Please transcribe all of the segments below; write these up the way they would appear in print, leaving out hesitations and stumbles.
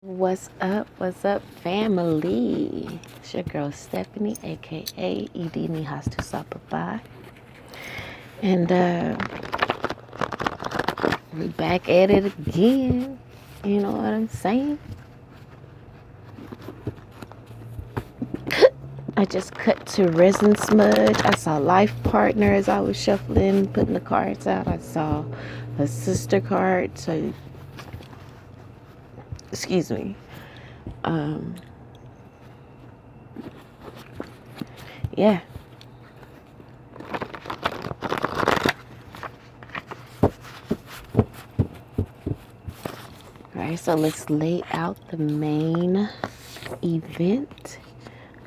What's up, family? It's your girl Stephanie, aka Edini has to Sapafy. And we back at it again. You know what I'm saying? I just cut to resin smudge. I saw life partner as I was shuffling, putting the cards out. I saw a sister card. So, excuse me. Yeah. Alright, so let's lay out the main event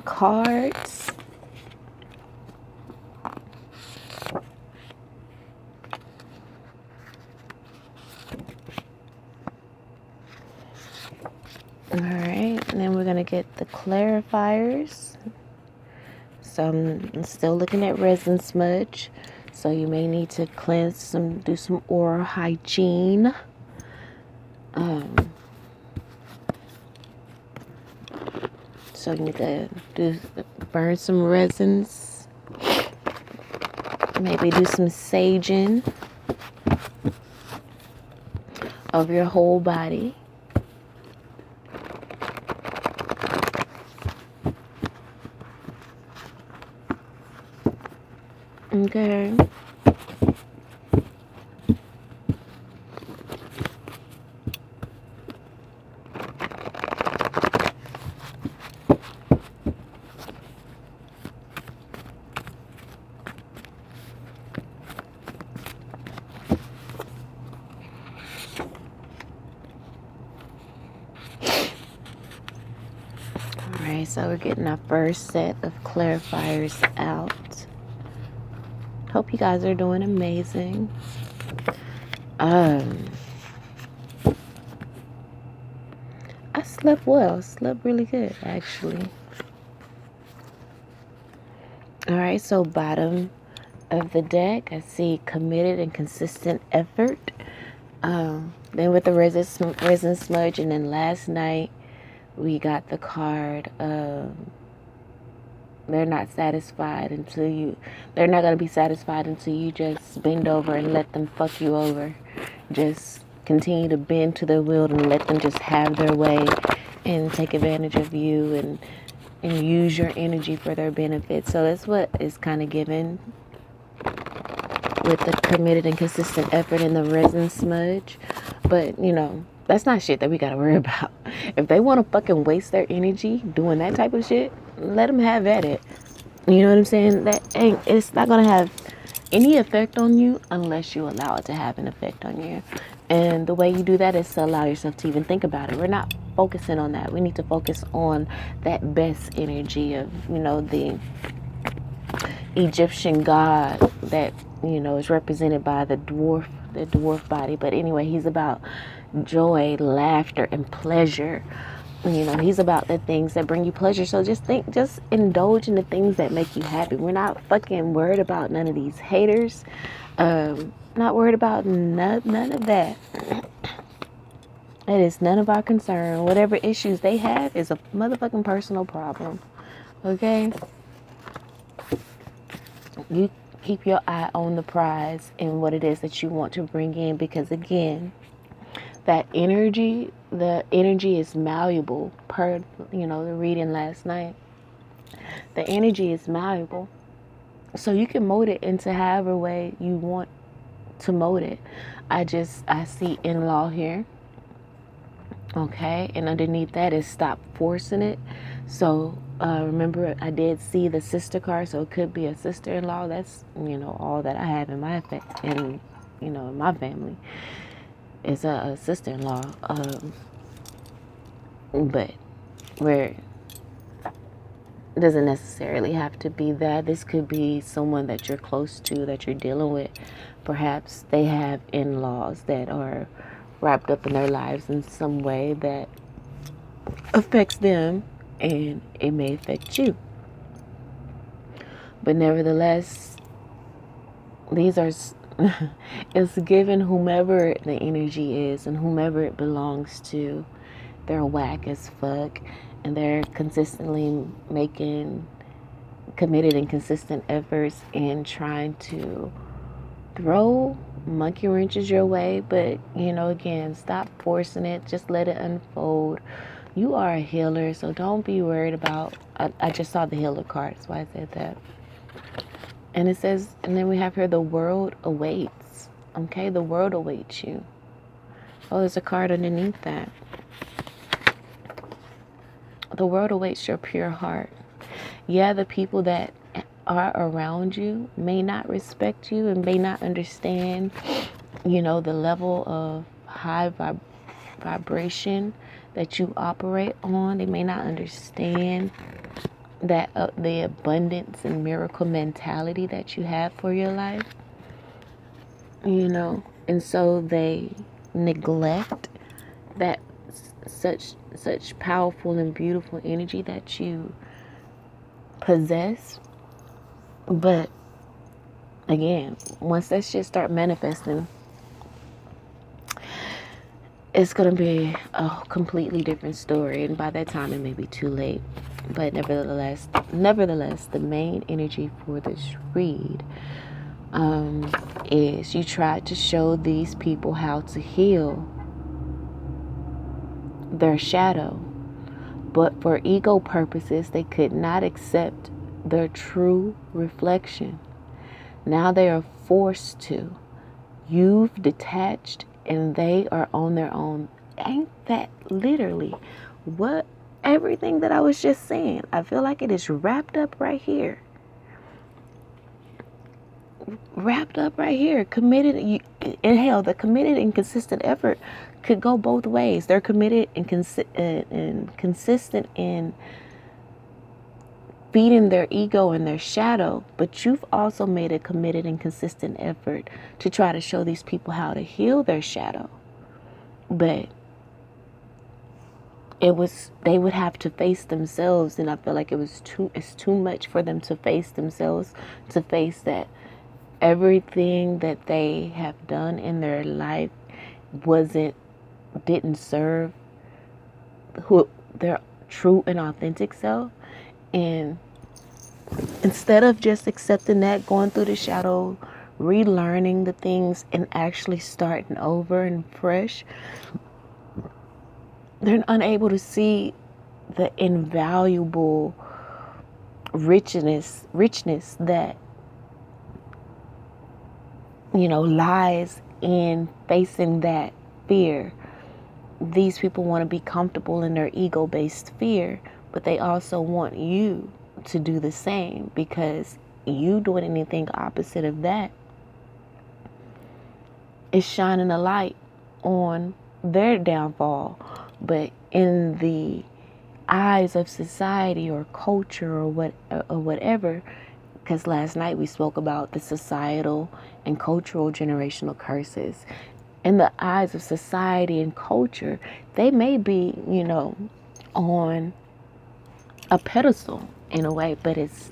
cards. Alright, and then we're going to get the clarifiers. So I'm still looking at resin smudge. So you may need to cleanse do some oral hygiene. So you need to burn some resins. Maybe do some saging of your whole body. Okay. Alright, so we're getting our first set of clarifiers out. Hope you guys are doing amazing. I slept well. Slept really good, actually. Alright, so bottom of the deck, I see committed and consistent effort. Then with the resin smudge, and then last night we got the card they're not satisfied until you they're not going to be satisfied until you just bend over and let them fuck you over. Just continue to bend to their will and let them just have their way and take advantage of you and use your energy for their benefit. So that's what is kind of given with the committed and consistent effort in the resin smudge. But that's not shit that we gotta worry about. If they want to fucking waste their energy doing that type of shit, let them have at it. You know what I'm saying? It's not gonna have any effect on you unless you allow it to have an effect on you. And the way you do that is to allow yourself to even think about it. We're not focusing on that. We need to focus on that best energy of, the Egyptian god that, is represented by the dwarf body. But anyway, he's about joy, laughter, and pleasure. He's about the things that bring you pleasure. So just indulge in the things that make you happy. We're not fucking worried about none of these haters. Not worried about none of that. It is none of our concern. Whatever issues they have is a motherfucking personal problem. Okay? You keep your eye on the prize and what it is that you want to bring in, because again, the energy is malleable. Per the reading last night, the energy is malleable, so you can mold it into however way you want to mold it. I see in-law here. Okay, and underneath that is stop forcing it. So remember, I did see the sister card, so it could be a sister-in-law. That's all that I have in my effect, in my family is a sister-in-law. But where it doesn't necessarily have to be that. This could be someone that you're close to, that you're dealing with. Perhaps they have in-laws that are wrapped up in their lives in some way that affects them, and it may affect you. But nevertheless, these are it's given whomever the energy is and whomever it belongs to. they're whack as fuck, and they're consistently making committed and consistent efforts in trying to throw monkey wrenches your way. But again, stop forcing it, just let it unfold. You are a healer, so don't be worried about. I just saw the healer card, that's why I said that. And it says, and then we have here, the world awaits. Okay, the world awaits you. Oh, there's a card underneath that. The world awaits your pure heart. Yeah, the people that are around you may not respect you and may not understand, the level of high vibration that you operate on. They may not understand that the abundance and miracle mentality that you have for your life, and so they neglect that such powerful and beautiful energy that you possess. But again, once that shit start manifesting, it's going to be a completely different story, and by that time it may be too late. But nevertheless, the main energy for this read is you try to show these people how to heal their shadow, but for ego purposes, they could not accept their true reflection. Now they are forced to. You've detached and they are on their own. Ain't that literally what everything that I was just saying? I feel like it is wrapped up right here. Committed, and hell, the committed and consistent effort could go both ways. They're committed and consistent in feeding their ego and their shadow, but you've also made a committed and consistent effort to try to show these people how to heal their shadow. But they would have to face themselves, and I feel like it's too much for them to face themselves, to face that everything that they have done in their life didn't serve their true and authentic self. And instead of just accepting that, going through the shadow, relearning the things, and actually starting over and fresh, they're unable to see the invaluable richness that lies in facing that fear. These people want to be comfortable in their ego-based fear, but they also want you to do the same, because you doing anything opposite of that is shining a light on their downfall. But in the eyes of society or culture or whatever, because last night we spoke about the societal and cultural generational curses. In the eyes of society and culture, they may be, on a pedestal in a way, but it's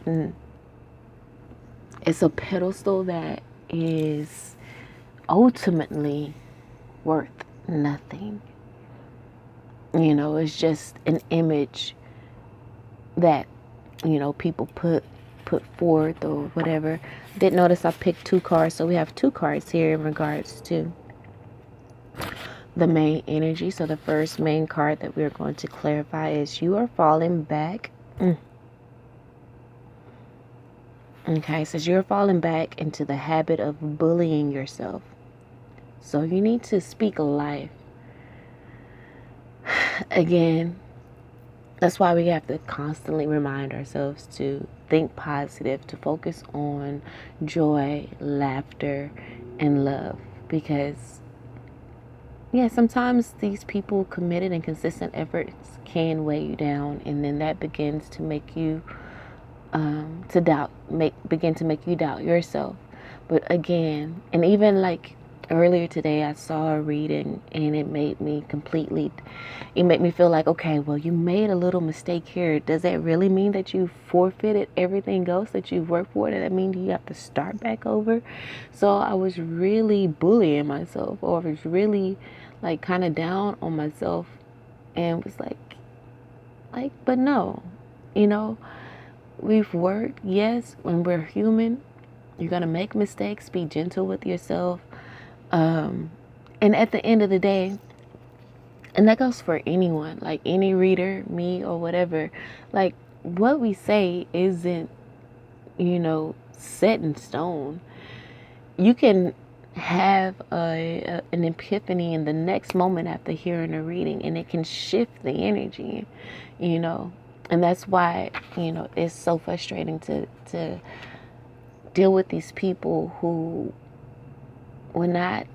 a pedestal that is ultimately worth nothing. It's just an image that, people put forth or whatever. Didn't notice I picked 2 cards, so we have 2 cards here in regards to the main energy. So the first main card that we're going to clarify is you are falling back. Okay, it says you're falling back into the habit of bullying yourself. So you need to speak life. Again, that's why we have to constantly remind ourselves to think positive, to focus on joy, laughter, and love. Because, sometimes these people committed and consistent efforts can weigh you down, and then that begins to make you begin to make you doubt yourself. But again, and even like earlier today, I saw a reading, and it made me feel like, okay, well, you made a little mistake here. Does that really mean that you forfeited everything else that you've worked for? Does that mean you have to start back over? So I was really bullying myself, or I was really like kind of down on myself and was but no, you know, we've worked. Yes, when we're human, you're gonna make mistakes. Be gentle with yourself. And at the end of the day, and that goes for anyone, like any reader, me or whatever, like what we say isn't, set in stone. You can have an epiphany in the next moment after hearing a reading, and it can shift the energy, you know. And that's why, it's so frustrating to deal with these people who will not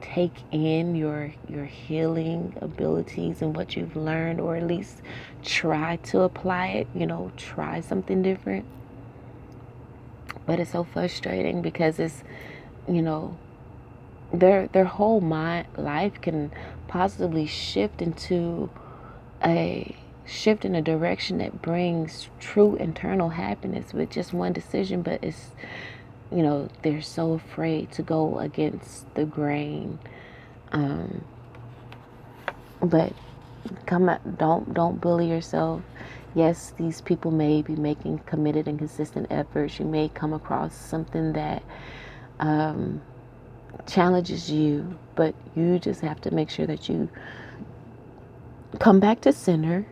take in your healing abilities and what you've learned, or at least try to apply it, try something different. But it's so frustrating because it's, you know, their whole life can possibly shift in a direction that brings true internal happiness with just one decision. But it's, they're so afraid to go against the grain. But don't bully yourself. Yes, these people may be making committed and consistent efforts. You may come across something that challenges you, but you just have to make sure that you come back to center,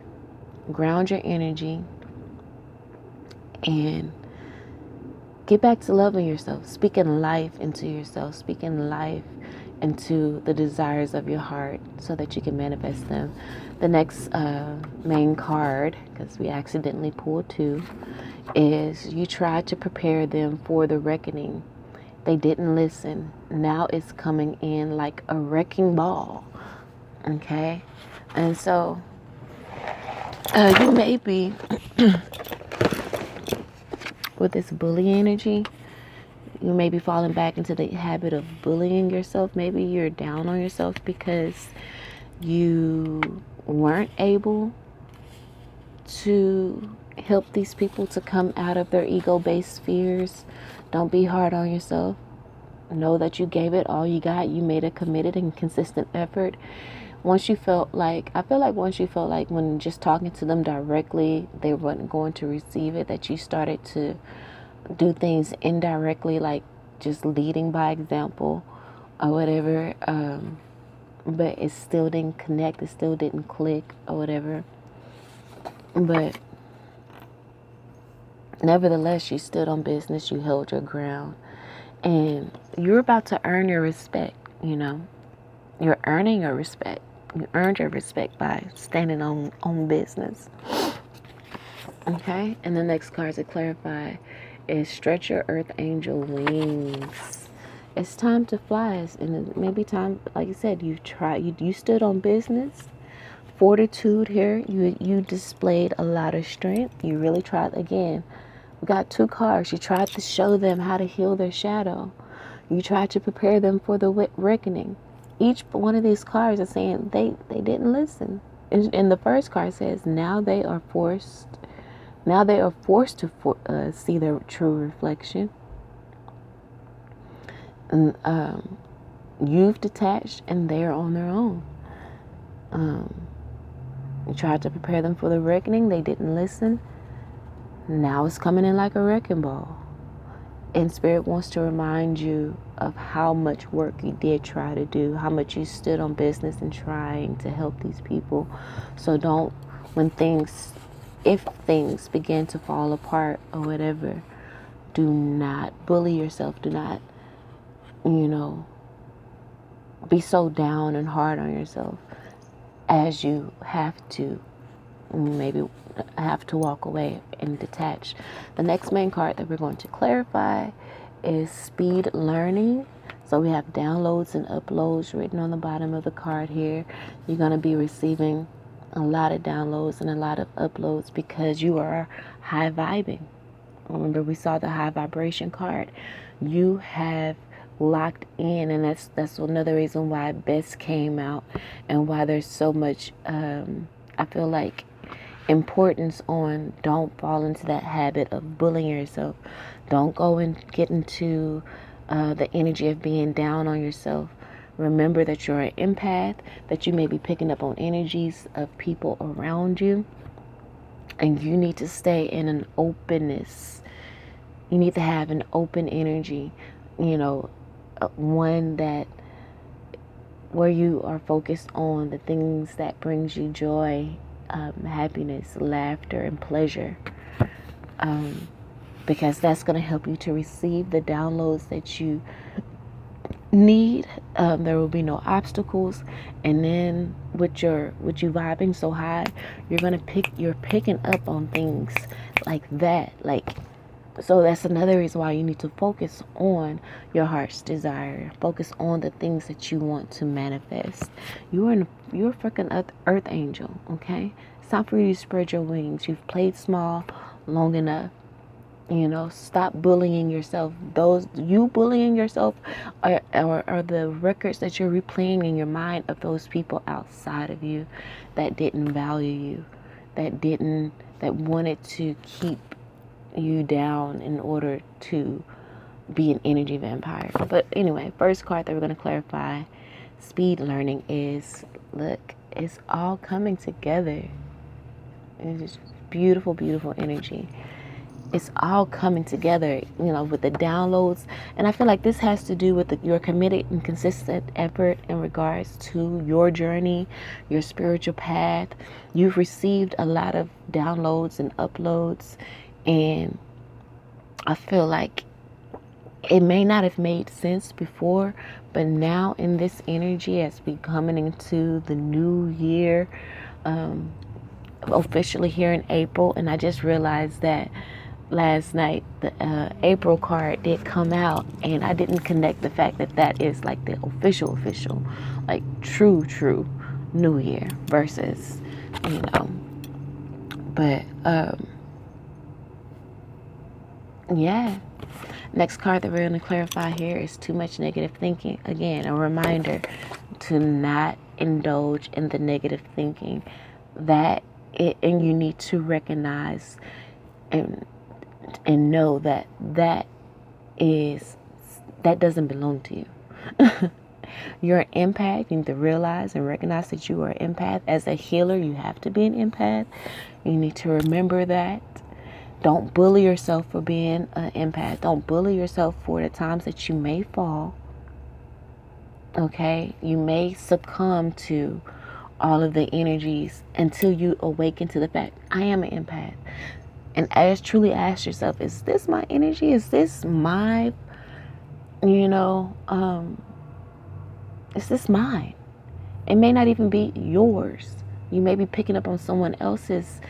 ground your energy, and get back to loving yourself, speaking life into yourself, speaking life into the desires of your heart so that you can manifest them. The next main card, because we accidentally pulled two, is you tried to prepare them for the reckoning. They didn't listen. Now it's coming in like a wrecking ball. Okay? And so you may be with this bully energy. You may be falling back into the habit of bullying yourself. Maybe you're down on yourself because you weren't able to help these people to come out of their ego-based fears. Don't be hard on yourself. Know that you gave it all you got. You made a committed and consistent effort. Once you felt like, when just talking to them directly, they weren't going to receive it, that you started to do things indirectly, like just leading by example or whatever, but it still didn't connect, it still didn't click or whatever. But nevertheless, you stood on business, you held your ground, and you're about to earn your respect. You're earning your respect. You earned your respect by standing on business. Okay, and the next card to clarify is stretch your earth angel wings. It's time to fly, and it may be time, like you said, you stood on business, fortitude here. You displayed a lot of strength. You really tried. Again, we got two cards. You tried to show them how to heal their shadow. You tried to prepare them for the reckoning. Each one of these cards is saying they didn't listen. And the first card says now they are forced to see their true reflection. And you've detached, and they're on their own. You tried to prepare them for the reckoning. They didn't listen. Now it's coming in like a wrecking ball. And Spirit wants to remind you of how much work you did try to do, how much you stood on business and trying to help these people. So don't, if things begin to fall apart or whatever, do not bully yourself. Do not, be so down and hard on yourself as you have to walk away and detach. The next main card that we're going to clarify is speed learning. So we have downloads and uploads written on the bottom of the card here. You're going to be receiving a lot of downloads and a lot of uploads because you are high vibing. Remember, we saw the high vibration card. You have locked in, and that's another reason why Best came out and why there's so much I feel like importance on don't fall into that habit of bullying yourself. Don't go and get into the energy of being down on yourself. Remember that you're an empath, that you may be picking up on energies of people around you, and you need to stay in an openness. You need to have an open energy, one that where you are focused on the things that brings you joy, happiness, laughter, and pleasure, because that's going to help you to receive the downloads that you need. There will be no obstacles, and then with you vibing so high, you're picking up on things like that, so that's another reason why you need to focus on your heart's desire. Focus on the things that you want to manifest. You're a freaking earth angel, okay? It's time for you to spread your wings. You've played small long enough. Stop bullying yourself. Those you bullying yourself are the records that you're replaying in your mind of those people outside of you that didn't value you, that wanted to keep you down in order to be an energy vampire. But anyway, first card that we're going to clarify, speed learning, is, look, it's all coming together. It's just beautiful, beautiful energy. It's all coming together, with the downloads. And I feel like this has to do with your committed and consistent effort in regards to your journey, your spiritual path. You've received a lot of downloads and uploads, and I feel like it may not have made sense before, but now in this energy, as we coming into the new year, officially here in April, and I just realized that last night the April card did come out, and I didn't connect the fact that is like the official, like true new year versus, but yeah. Next card that we're going to clarify here is too much negative thinking. Again, a reminder to not indulge in the negative thinking. And you need to recognize and know that doesn't belong to you. You're an empath. You need to realize and recognize that you are an empath. As a healer, you have to be an empath. You need to remember that. Don't bully yourself for being an empath. Don't bully yourself for the times that you may fall. Okay? You may succumb to all of the energies until you awaken to the fact, I am an empath. And truly ask yourself, is this my energy? Is this my, is this mine? It may not even be yours. You may be picking up on someone else's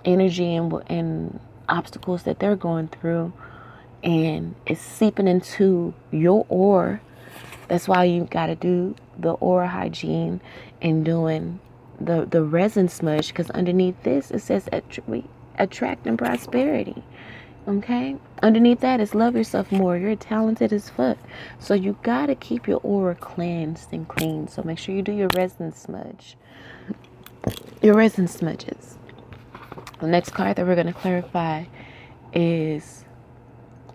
energy and obstacles that they're going through, and it's seeping into your aura. That's why you got to do the aura hygiene and doing the resin smudge, because underneath this it says attracting prosperity. Okay, underneath that is love yourself more. You're talented as fuck, so you got to keep your aura cleansed and clean. So make sure you do your resin smudges. The next card that we're going to clarify is,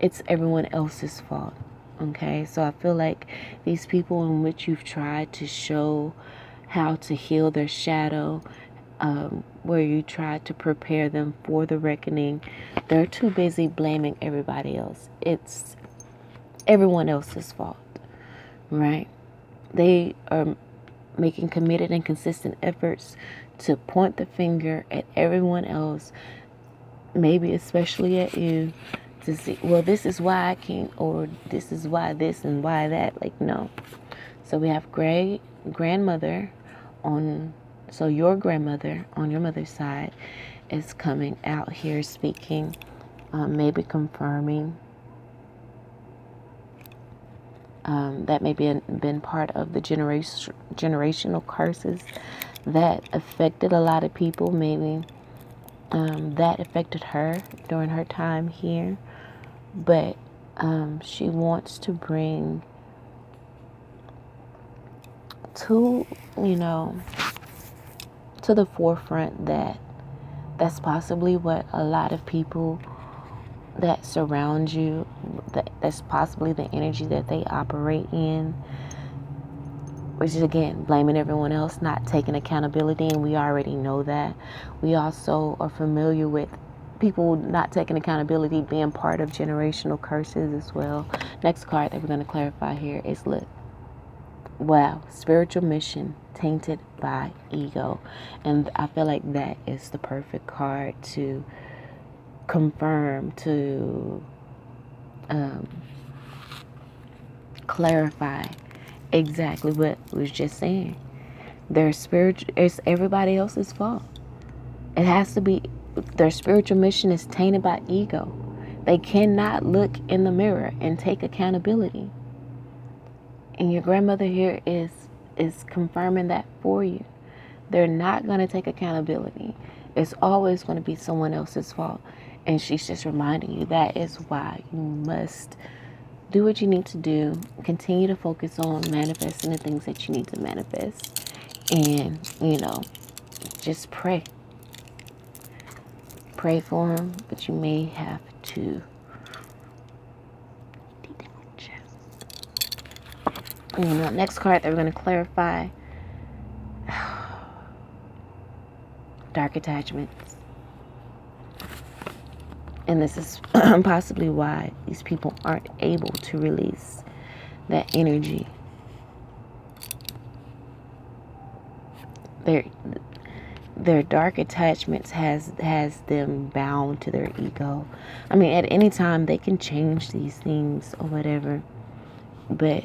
it's everyone else's fault. Okay, so I feel like these people in which you've tried to show how to heal their shadow, where you tried to prepare them for the reckoning, they're too busy blaming everybody else. It's everyone else's fault, right? They are making committed and consistent efforts to point the finger at everyone else, maybe especially at you, to see, well, this is why I can't, or this is why this and why that. Like, no. So we have grandmother on, so your grandmother on your mother's side is coming out here speaking, maybe confirming that may be been part of the generational curses that affected a lot of people. Maybe that affected her during her time here, but she wants to bring to the forefront that's possibly what a lot of people that surround you, that's possibly the energy that they operate in. which is again blaming everyone else, not taking accountability, and we already know that. We also are familiar with people not taking accountability being part of generational curses as well. Next card that we're going to clarify here is, look, wow, spiritual mission tainted by ego. And I feel like that is the perfect card to confirm, to clarify exactly what we was just saying. Their spiritual, it's everybody else's fault. It has to be, their spiritual mission is tainted by ego. They cannot look in the mirror and take accountability. And your grandmother here is confirming that for you. They're not going to take accountability. It's always going to be someone else's fault. And she's just reminding you that is why you must do what you need to do. Continue to focus on manifesting the things that you need to manifest. And, just pray. Pray for them, but you may have to detach. Next card that we're going to clarify, dark attachments. And this is possibly why these people aren't able to release that energy. Their dark attachments has them bound to their ego. I mean, at any time they can change these things or whatever, but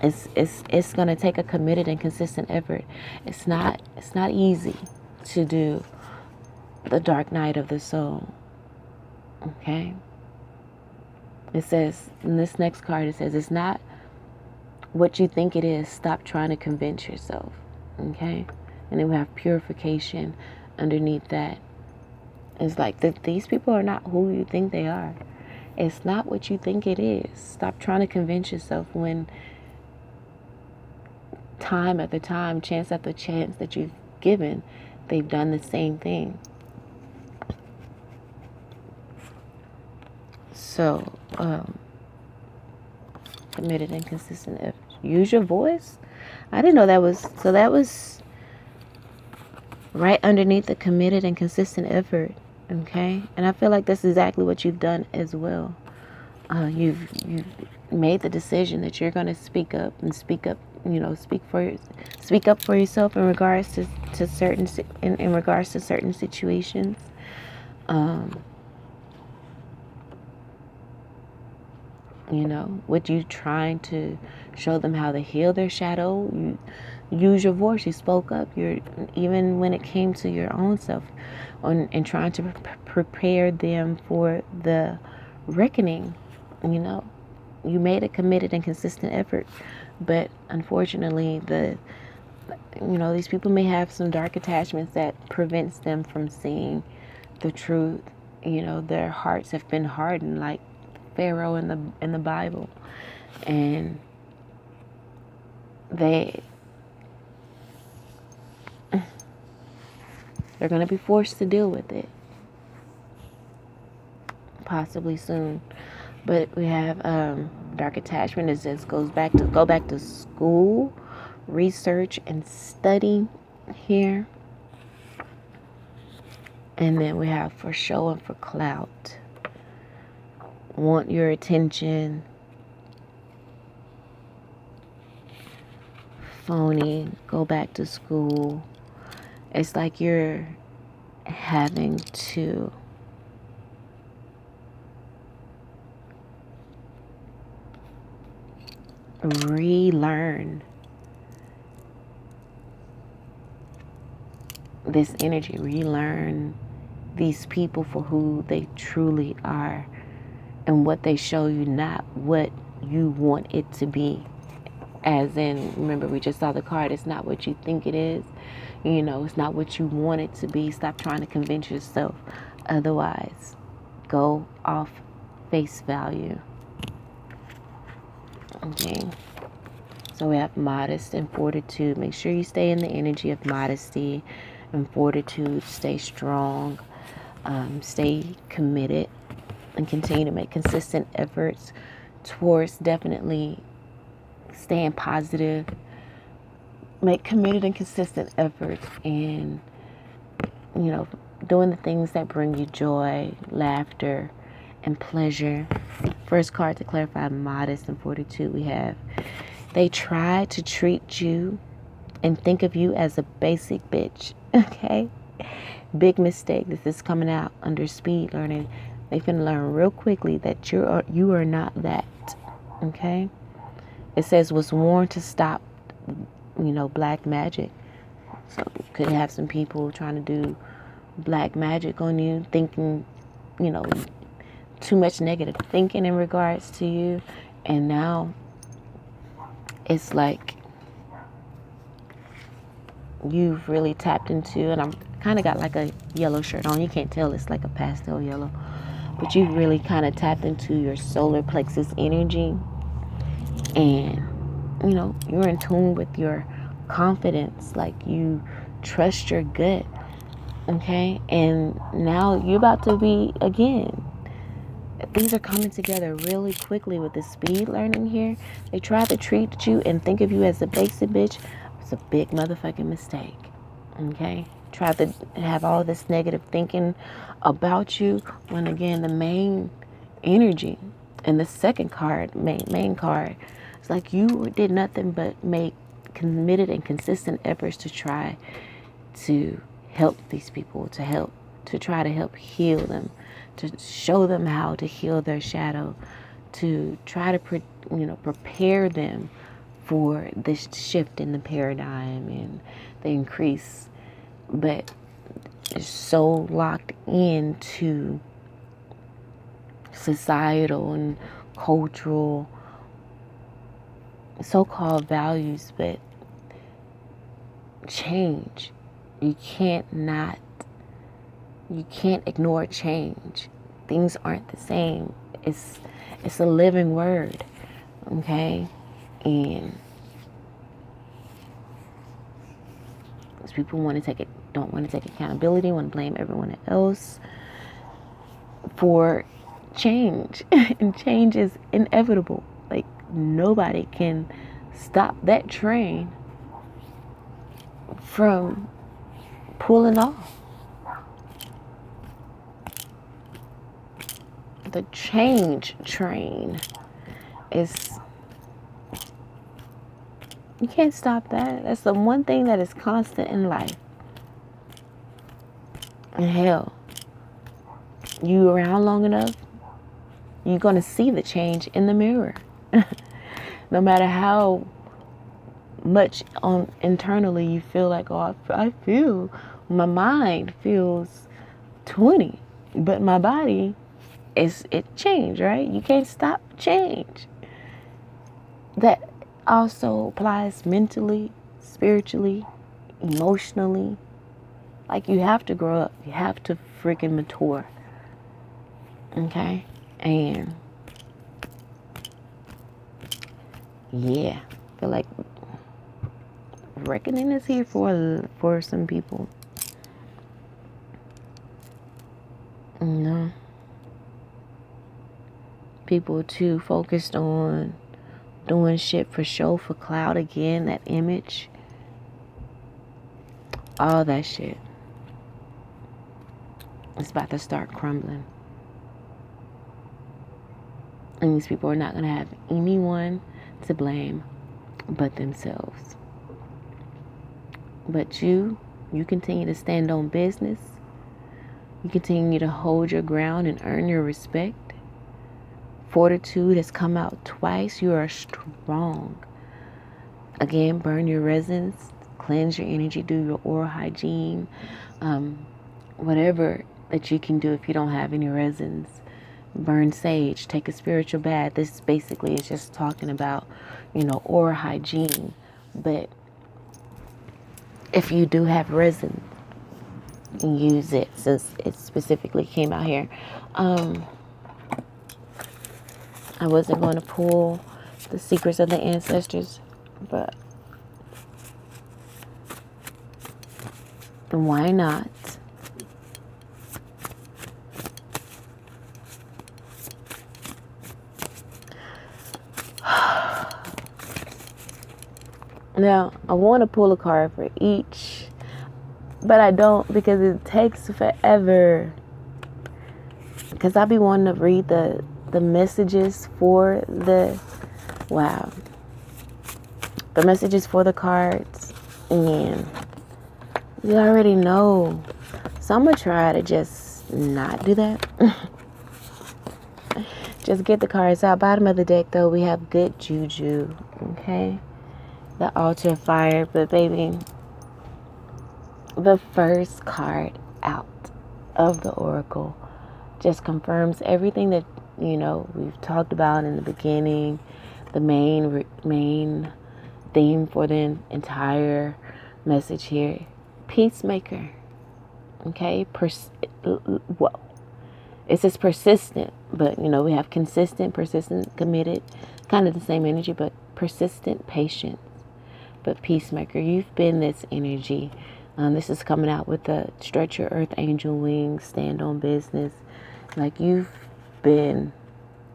it's gonna take a committed and consistent effort. It's not easy to do the dark night of the soul. Okay. It says in this next card, it says it's not what you think it is. Stop trying to convince yourself. Okay. And then we have purification underneath that. It's like these people are not who you think they are. It's not what you think it is. Stop trying to convince yourself when time after time, chance after chance that you've given, they've done the same thing. So, committed and consistent effort. Use your voice. I didn't know that was, so that was right underneath the committed and consistent effort. Okay. And I feel like that's exactly what you've done as well. You've made the decision that you're going to speak up, speak up for yourself in regards to certain, in regards to certain situations. With you trying to show them how to heal their shadow, you use your voice. You spoke up. Even when it came to your own self, and trying to prepare them for the reckoning. You made a committed and consistent effort, but unfortunately, these people may have some dark attachments that prevents them from seeing the truth. Their hearts have been hardened, like Pharaoh in the Bible, and they're going to be forced to deal with it, possibly soon. But we have dark attachment. It says go back to school, research and study here. And then we have for show and for clout. Want your attention. Phony, go back to school. It's like you're having to relearn this energy, relearn these people for who they truly are and what they show you, not what you want it to be. As in, remember, we just saw the card, it's not what you think it is. It's not what you want it to be. Stop trying to convince yourself otherwise. Go off face value. Okay. So we have modest and fortitude. Make sure you stay in the energy of modesty and fortitude. Stay strong. Stay committed. And continue to make consistent efforts towards definitely staying positive. make committed and consistent efforts in, you know, doing the things that bring you joy, laughter, and pleasure. First card to clarify modest and 42 we have, they try to treat you and think of you as a basic bitch. Okay? Big mistake. This is coming out under speed learning. They finna learn real quickly that you are not that. Okay? It says was warned to stop, black magic. So you could have some people trying to do black magic on you, thinking, too much negative thinking in regards to you. And now it's like you've really tapped into, and I'm kind of got like a yellow shirt on. You can't tell, it's like a pastel yellow. But you've really kind of tapped into your solar plexus energy. And, you're in tune with your confidence. Like you trust your gut. Okay? And now you're about to be, again, things are coming together really quickly with the speed learning here. They try to treat you and think of you as a basic bitch. It's a big motherfucking mistake. Okay? Try to have all this negative thinking about you when, again, the main energy and the second card, main card, it's like you did nothing but make committed and consistent efforts to try to help these people, to try to help heal them, to show them how to heal their shadow, to try to prepare them for this shift in the paradigm and the increase. But it's so locked into societal and cultural so-called values, but change, you can't ignore change. Things aren't the same. It's a living word. Okay? And people don't want to take accountability, want to blame everyone else for change. And change is inevitable. Like nobody can stop that train from pulling off. The change train is, you can't stop that. That's the one thing that is constant in life. And hell, you around long enough, you're going to see the change in the mirror. No matter how much internally you feel like, oh, I feel, my mind feels 20, but my body it changed, right? You can't stop change. That also applies mentally, spiritually, emotionally. Like you have to grow up. You have to freaking mature. Okay? And yeah, I feel like reckoning is here for some people. People too focused on doing shit for show, for clout, again, that image, all that shit. It's about to start crumbling. And these people are not going to have anyone to blame but themselves. But you continue to stand on business. You continue to hold your ground and earn your respect. Fortitude has come out twice. You are strong. Again, burn your resins, cleanse your energy, do your oral hygiene, whatever that you can do if you don't have any resins. Burn sage, take a spiritual bath. This basically is just talking about, oral hygiene. But if you do have resin, use it, since it specifically came out here. I wasn't going to pull the secrets of the ancestors, but why not? Now, I want to pull a card for each, but I don't because it takes forever. Because I be wanting to read the messages for the, wow, the messages for the cards. And you already know. So I'm going to try to just not do that. Just get the cards out. Bottom of the deck, though, we have good juju. Okay? The altar of fire. But, baby, the first card out of the oracle just confirms everything that, you know, we've talked about in the beginning. The main theme for the entire message here. Peacemaker. Okay? Whoa. It says persistent, but, you know, we have consistent, persistent, committed. Kind of the same energy, but persistent, patient. But peacemaker, you've been this energy. This is coming out with the stretch your earth angel wings, stand on business. Like you've been,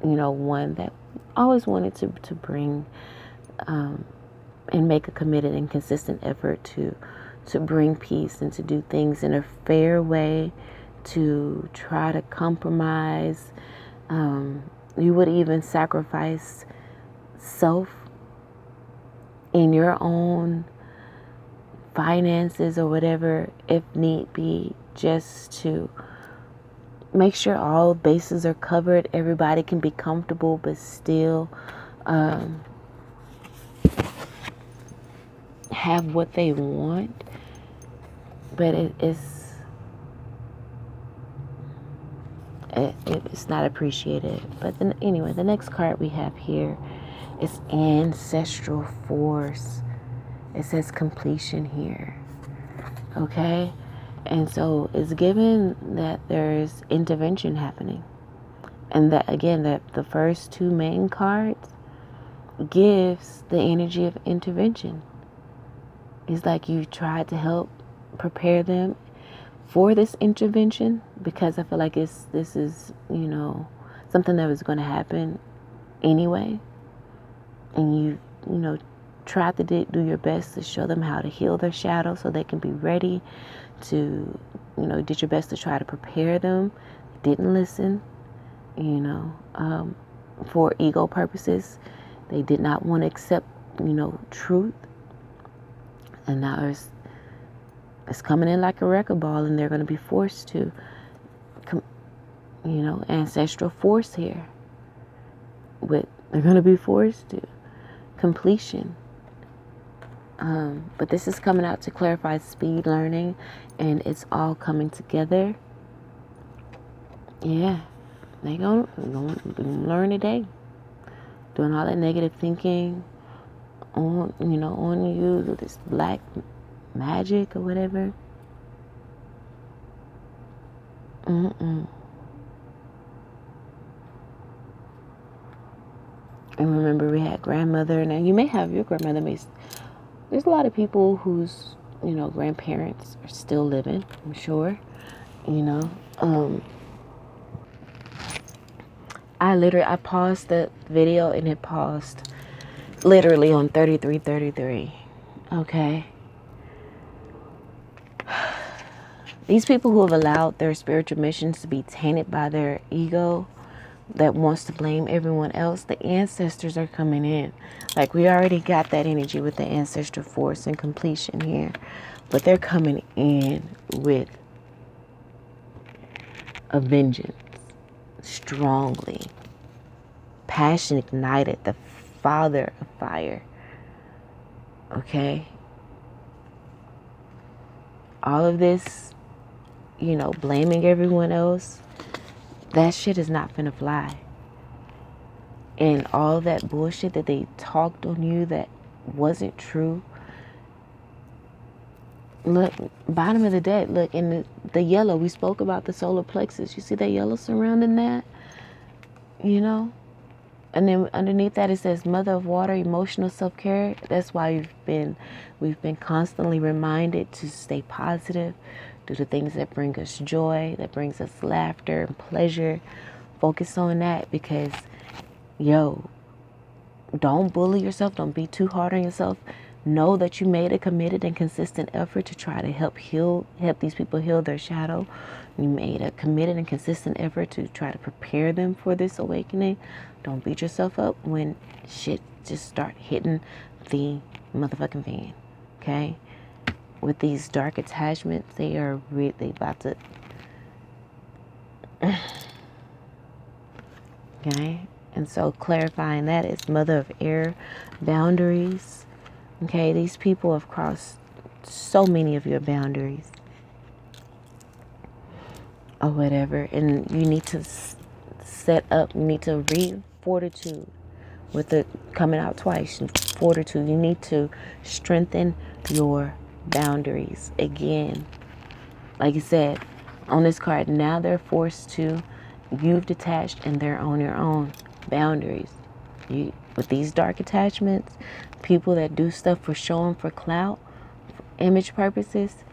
you know, one that always wanted to bring and make a committed and consistent effort to bring peace and to do things in a fair way, to try to compromise. You would even sacrifice self in your own finances or whatever, if need be, just to make sure all bases are covered. Everybody can be comfortable, but still have what they want. But it's not appreciated. But then anyway, the next card we have here is ancestral force. It says completion here. Okay? And so it's given that there's intervention happening. And that, again, that the first two main cards gives the energy of intervention. It's like you tried to help prepare them for this intervention, because I feel like this is, you know, something that was going to happen anyway. And you know, try to do your best to show them how to heal their shadow so they can be ready to, you know, did your best to try to prepare them. Didn't listen, you know, for ego purposes. They did not want to accept, you know, truth. And now it's coming in like a wrecking ball, and they're going to be forced to, you know, ancestral force here. They're going to be forced to completion. But this is coming out to clarify speed learning, and it's all coming together. Yeah, they gonna learn today. Doing all that negative thinking on, you know, on you, this black magic or whatever. And remember, we had grandmother. Now, you may have your grandmother. There's a lot of people whose, you know, grandparents are still living, I'm sure. You know, I paused the video and it paused literally on 33:33. Okay. These people who have allowed their spiritual missions to be tainted by their ego that wants to blame everyone else, the ancestors are coming in. Like, we already got that energy with the ancestral force and completion here. But they're coming in with a vengeance. Strongly. Passion ignited. The father of fire. Okay? All of this, you know, blaming everyone else, that shit is not finna fly. And all that bullshit that they talked on you that wasn't true. Look, bottom of the deck, look, in the yellow, we spoke about the solar plexus. You see that yellow surrounding that? You know? And then underneath that, it says mother of water, emotional self-care. That's why we've been constantly reminded to stay positive, do the things that bring us joy, that brings us laughter and pleasure. Focus on that, because, yo, don't bully yourself. Don't be too hard on yourself. Know that you made a committed and consistent effort to try to help these people heal their shadow. You made a committed and consistent effort to try to prepare them for this awakening. Don't beat yourself up when shit just start hitting the motherfucking fan. Okay? With these dark attachments, they are really about to. Okay? And so clarifying that is mother of air, boundaries. Okay? These people have crossed so many of your boundaries. Or whatever. And you need to you need to read fortitude. With it coming out twice, fortitude. You need to strengthen your boundaries. Again, like I said, on this card, now they're forced to, you've detached and they're on your own. Boundaries. With these dark attachments, people that do stuff for showing, for clout, for image purposes,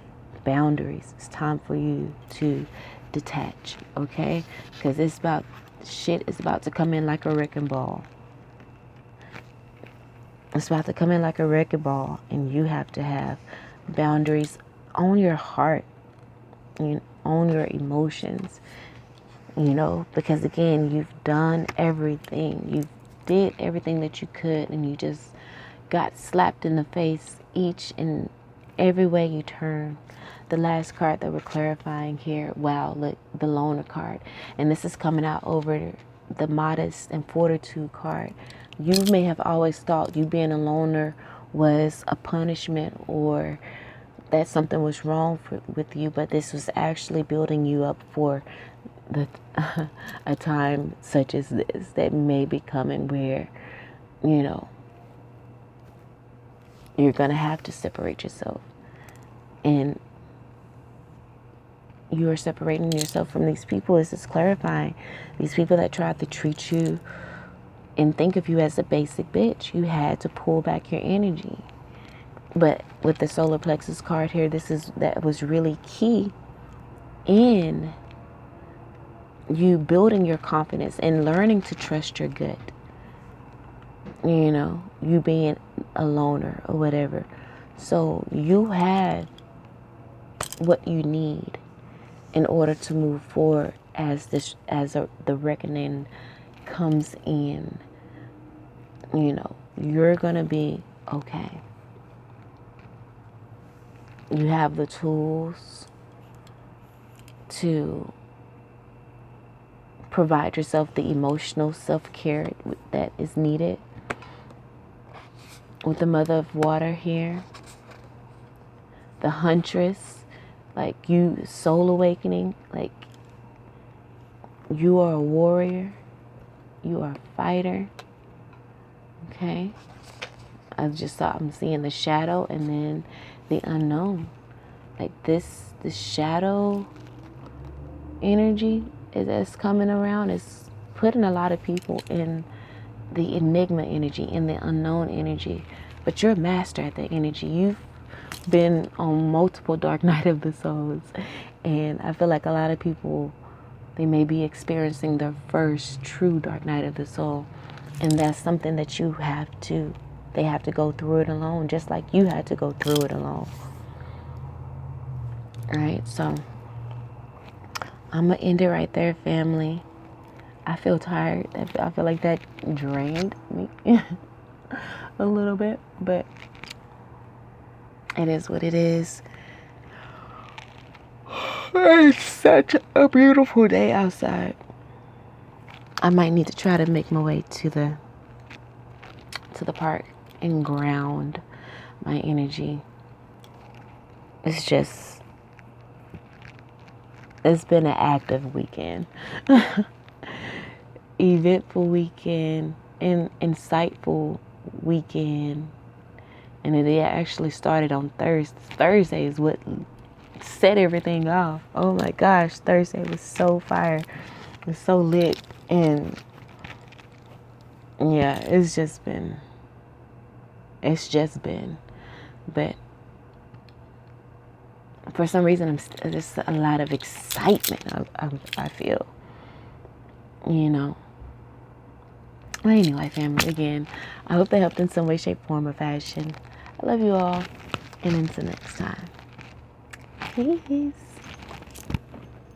boundaries. It's time for you to detach, okay? Because shit is about to come in like a wrecking ball. It's about to come in like a wrecking ball, and you have to have boundaries on your heart, on your emotions, because again, you've done everything. You did everything that you could, and you just got slapped in the face each and every way you turn. The last card that we're clarifying here, wow, look, the loner card. And this is coming out over the modest and fortitude card. You may have always thought you being a loner was a punishment or that something was wrong with you, but this was actually building you up for a time such as this that may be coming where, you're going to have to separate yourself. And you are separating yourself from these people. This is clarifying. These people that tried to treat you and think of you as a basic bitch. You had to pull back your energy. But with the solar plexus card here, that was really key in you building your confidence and learning to trust your gut. You being a loner or whatever. So you have what you need in order to move forward as the reckoning comes in. You're gonna be okay. You have the tools to provide yourself the emotional self-care that is needed. With the mother of water here, the huntress, like you, soul awakening, like you are a warrior, you are a fighter. Okay, I'm seeing the shadow and then the unknown. Like the shadow energy that's coming around is putting a lot of people in the enigma energy, in the unknown energy. But you're a master at that energy. You've been on multiple dark night of the souls, and I feel like a lot of people, they may be experiencing their first true dark night of the soul, and that's something that they have to go through it alone, just like you had to go through it alone. All right, so I'm gonna end it right there, family. I feel tired. I feel like that drained me a little bit, but it is what it is. It's such a beautiful day outside. I might need to try to make my way to the park and ground my energy. It's been an active weekend. Eventful weekend, and insightful weekend. And it actually started on Thursday. Thursday is what set everything off. Oh my gosh, Thursday was so fire. It was so lit. And yeah, it's just been. But for some reason, there's a lot of excitement. I feel, Well, anyway, family, again, I hope they helped in some way, shape, form, or fashion. I love you all. And until next time. Peace.